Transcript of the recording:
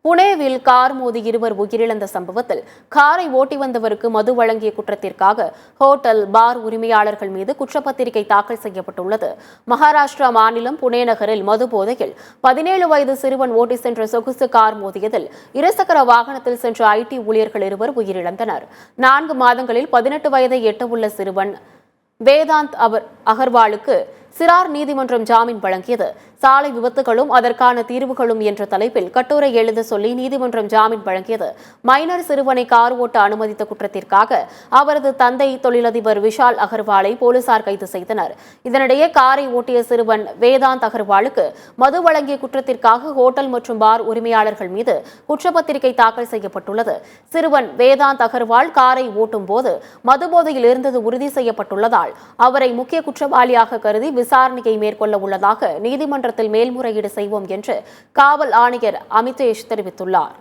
புனேவில் car மோதி இருவர் உயிரிழந்த சம்பவத்தில் காரை ஓட்டி வந்தவருக்கு மது வழங்கிய குற்றத்திற்காக ஹோட்டல் பார் உரிமையாளர்கள் மீது குற்றப்பத்திரிகை தாக்கல் செய்யப்பட்டுள்ளது. மகாராஷ்டிரா மாநிலம் புனே நகரில் மது போதையில் 17 வயது சிறுவன் ஓட்டி சென்ற சொகுசு கார் மோதியதில் இருசக்கர வாகனத்தில் சென்ற ஐடி ஊழியர்கள் இருவர் உயிரிழந்தனர். 4 மாதங்களில் 18 வயதை எட்டவுள்ள சிறுவன் வேதாந்த் அகர்வாலுக்கு சிறார் நீதிமன்றம் ஜாமீன் வழங்கியது. சாலை விபத்துகளும் அதற்கான தீர்வுகளும் என்ற தலைப்பில் கட்டுரை எழுத சொல்லி நீதிமன்றம் ஜாமீன் வழங்கியது. மைனர் சிறுவனை கார் ஓட்ட அனுமதித்த குற்றத்திற்காக அவரது தந்தை தொழிலதிபர் விஷால் அகர்வாலை போலீசார் கைது செய்தனர். இதனிடையே காரை ஓட்டிய சிறுவன் வேதாந்த் அகர்வாலுக்கு மது வழங்கிய குற்றத்திற்காக ஹோட்டல் மற்றும் பார் உரிமையாளர்கள் மீது குற்றப்பத்திரிகை தாக்கல் செய்யப்பட்டுள்ளது. சிறுவன் வேதாந்த் அகர்வால் காரை ஓட்டும் போது மதுபோதையில் இருந்தது உறுதி செய்யப்பட்டுள்ளதால் அவரை முக்கிய குற்றவாளியாக கருதி விசாரணையை மேற்கொள்ள உள்ளதாக நீதிமன்றத்தில் மேல்முறையீடு செய்வோம் என்று காவல் ஆணையர் அமிதேஷ் தெரிவித்துள்ளார்.